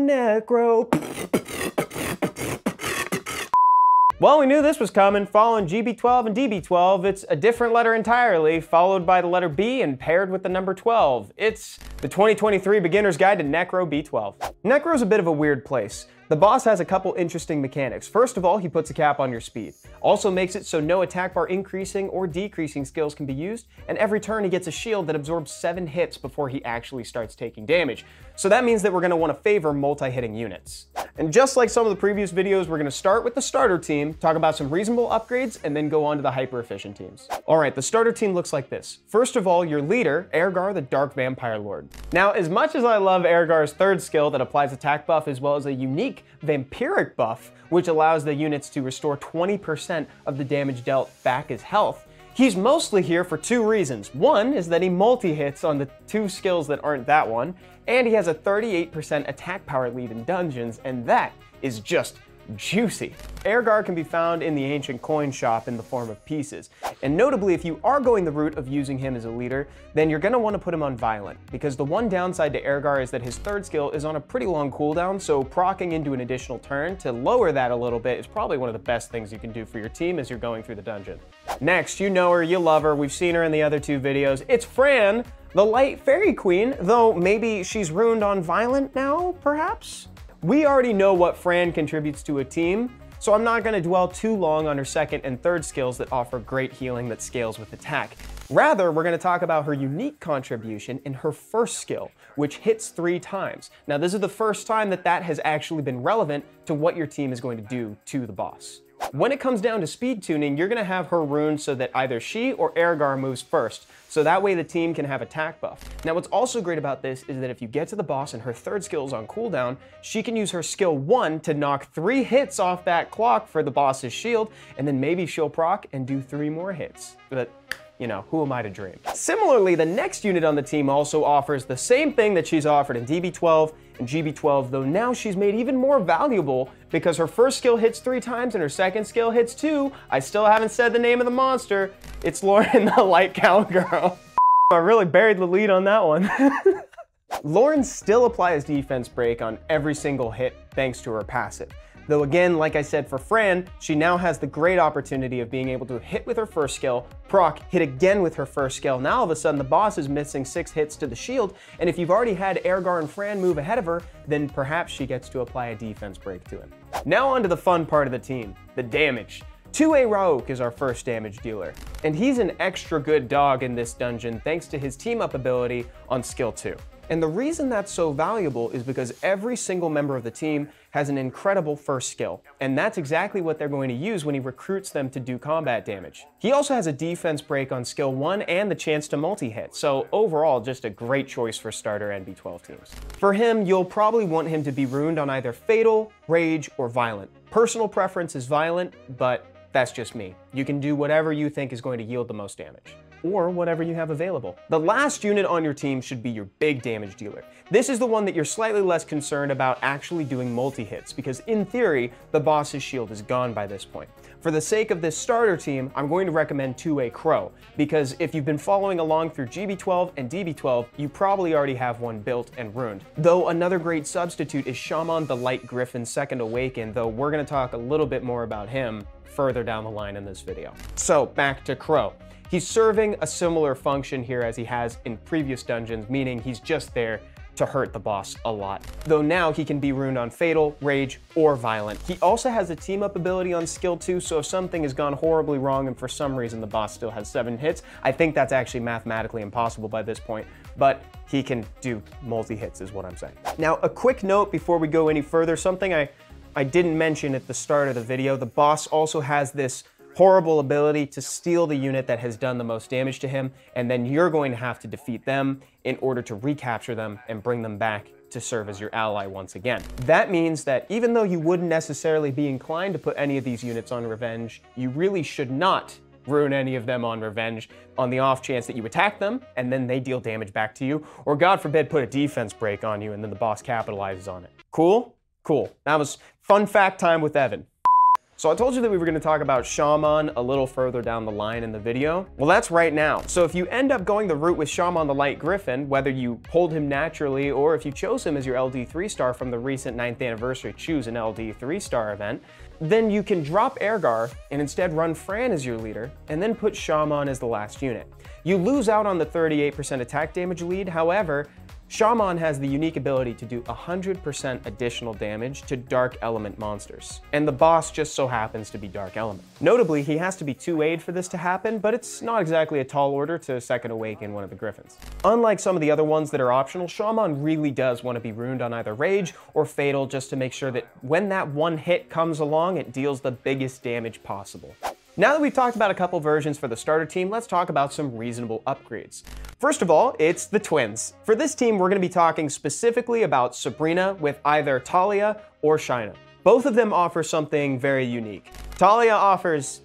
Necro. Well, we knew this was coming. Following GB12 and DB12, it's a different letter entirely, followed by the letter B and paired with the number 12. It's the 2023 Beginner's Guide to Necro B12. Necro's a bit of a weird place. The boss has a couple interesting mechanics. First of all, he puts a cap on your speed. Also makes it so no attack bar increasing or decreasing skills can be used, and every turn he gets a shield that absorbs 7 hits before he actually starts taking damage. So that means that we're going to want to favor multi-hitting units. And just like some of the previous videos, we're going to start with the starter team, talk about some reasonable upgrades, and then go on to the hyper-efficient teams. Alright, the starter team looks like this. First of all, your leader, Ehrgar the Dark Vampire Lord. Now, as much as I love Ehrgar's third skill that applies attack buff as well as a unique vampiric buff, which allows the units to restore 20% of the damage dealt back as health, he's mostly here for 2 reasons. One is that he multi-hits on the 2 skills that aren't that one, and he has a 38% attack power lead in dungeons, and that is just juicy. Ehrgar can be found in the ancient coin shop in the form of pieces. And notably, if you are going the route of using him as a leader, then you're going to want to put him on Violent, because the one downside to Ehrgar is that his third skill is on a pretty long cooldown, so proccing into an additional turn to lower that a little bit is probably one of the best things you can do for your team as you're going through the dungeon. Next, you know her, you love her, we've seen her in the other 2 videos. It's Fran, the Light Fairy Queen, though maybe she's ruined on Violent now, perhaps? We already know what Fran contributes to a team, so I'm not going to dwell too long on her second and third skills that offer great healing that scales with attack. Rather, we're going to talk about her unique contribution in her first skill, which hits 3 times. Now, this is the first time that that has actually been relevant to what your team is going to do to the boss. When it comes down to speed tuning, you're going to have her runes so that either she or Ehrgar moves first, so that way the team can have attack buff. Now, what's also great about this is that if you get to the boss and her third skill is on cooldown, she can use her skill 1 to knock 3 hits off that clock for the boss's shield, and then maybe she'll proc and do 3 more hits. But, you know, who am I to dream? Similarly, the next unit on the team also offers the same thing that she's offered in DB12 and GB12, though now she's made even more valuable because her first skill hits 3 times and her second skill hits 2. I still haven't said the name of the monster. It's Lauren the Light Cowgirl. I really buried the lead on that one. Lauren still applies defense break on every single hit thanks to her passive. Though again, like I said for Fran, she now has the great opportunity of being able to hit with her first skill, proc, hit again with her first skill. Now all of a sudden the boss is missing 6 hits to the shield, and if you've already had Ehrgar and Fran move ahead of her, then perhaps she gets to apply a defense break to him. Now on to the fun part of the team, the damage. 2A Rauk is our first damage dealer, and he's an extra good dog in this dungeon thanks to his team up ability on skill 2. And the reason that's so valuable is because every single member of the team has an incredible first skill, and that's exactly what they're going to use when he recruits them to do combat damage. He also has a defense break on skill 1 and the chance to multi-hit, so overall just a great choice for starter NB12 teams. For him, you'll probably want him to be ruined on either Fatal, Rage, or Violent. Personal preference is Violent, but that's just me. You can do whatever you think is going to yield the most damage, or whatever you have available. The last unit on your team should be your big damage dealer. This is the one that you're slightly less concerned about actually doing multi-hits, because in theory, the boss's shield is gone by this point. For the sake of this starter team, I'm going to recommend 2A Crow, because if you've been following along through GB12 and DB12, you probably already have one built and ruined. Though another great substitute is Shaman the Light Griffin Second Awaken, though we're going to talk a little bit more about him further down the line in this video. So back to Crow. He's serving a similar function here as he has in previous dungeons, meaning he's just there to hurt the boss a lot. Though now he can be ruined on Fatal, Rage, or Violent. He also has a team up ability on skill 2, so if something has gone horribly wrong and for some reason the boss still has 7 hits, I think that's actually mathematically impossible by this point, but he can do multi-hits is what I'm saying. Now, a quick note before we go any further, something I didn't mention at the start of the video, the boss also has this horrible ability to steal the unit that has done the most damage to him, and then you're going to have to defeat them in order to recapture them and bring them back to serve as your ally once again. That means that even though you wouldn't necessarily be inclined to put any of these units on revenge, you really should not ruin any of them on revenge on the off chance that you attack them and then they deal damage back to you, or God forbid put a defense break on you and then the boss capitalizes on it. Cool? Cool. That was fun fact time with Evan. So I told you that we were going to talk about Shaman a little further down the line in the video. Well, that's right now. So if you end up going the route with Shaman the Light Griffin, whether you pulled him naturally or if you chose him as your LD 3-star from the recent 9th anniversary Choose an LD 3-star event, then you can drop Ehrgar and instead run Fran as your leader and then put Shaman as the last unit. You lose out on the 38% attack damage lead, however, Shaman has the unique ability to do 100% additional damage to Dark Element monsters, and the boss just so happens to be Dark Element. Notably, he has to be 2A'd for this to happen, but it's not exactly a tall order to Second Awaken one of the Griffins. Unlike some of the other ones that are optional, Shaman really does want to be ruined on either Rage or Fatal just to make sure that when that one hit comes along, it deals the biggest damage possible. Now that we've talked about a couple versions for the starter team, let's talk about some reasonable upgrades. First of all, it's the twins. For this team, we're going to be talking specifically about Sabrina with either Talia or Shaina. Both of them offer something very unique. Talia offers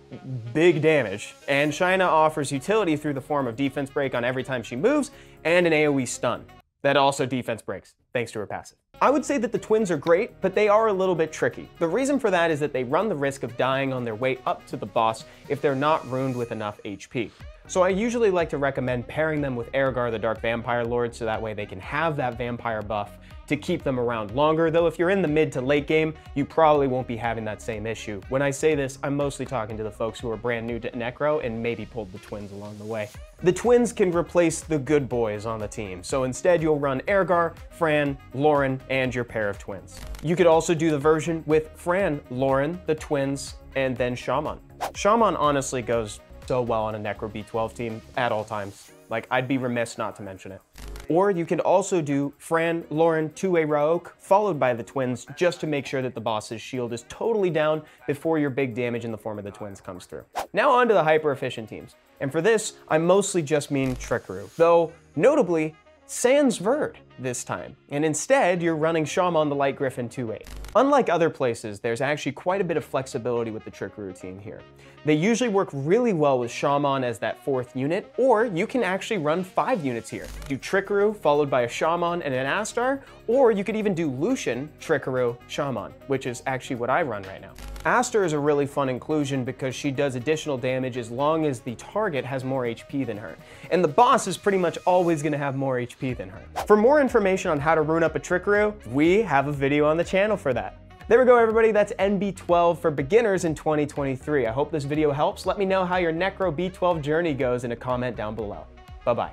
big damage, and Shaina offers utility through the form of defense break on every time she moves, and an AoE stun. That also defense breaks, thanks to her passive. I would say that the twins are great, but they are a little bit tricky. The reason for that is that they run the risk of dying on their way up to the boss if they're not ruined with enough HP. So I usually like to recommend pairing them with Ehrgar the Dark Vampire Lord so that way they can have that vampire buff to keep them around longer, though if you're in the mid to late game, you probably won't be having that same issue. When I say this, I'm mostly talking to the folks who are brand new to Necro and maybe pulled the twins along the way. The twins can replace the good boys on the team, so instead you'll run Ehrgar, Fran, Lauren, and your pair of twins. You could also do the version with Fran, Lauren, the twins, and then Shaman. Shaman honestly goes so well on a Necro B12 team at all times. Like, I'd be remiss not to mention it. Or you could also do Fran, Lauren, 2A Raoak, followed by the twins, just to make sure that the boss's shield is totally down before your big damage in the form of the twins comes through. Now on to the hyper-efficient teams. And for this, I mostly just mean Trickaroo, though notably, sans Verd this time, and instead you're running Shaman the Light Griffin 2A. Unlike other places, there's actually quite a bit of flexibility with the Trickaroo team here. They usually work really well with Shaman as that 4th unit, or you can actually run 5 units here. Do Trickaroo followed by a Shaman and an Astar, or you could even do Lucian, Trickaroo, Shaman, which is actually what I run right now. Astar is a really fun inclusion because she does additional damage as long as the target has more HP than her, and the boss is pretty much always going to have more HP than her. For more information on how to rune up a Trickaroo, we have a video on the channel for that. There we go, everybody. That's NB12 for beginners in 2023. I hope this video helps. Let me know how your Necro B12 journey goes in a comment down below. Bye-bye.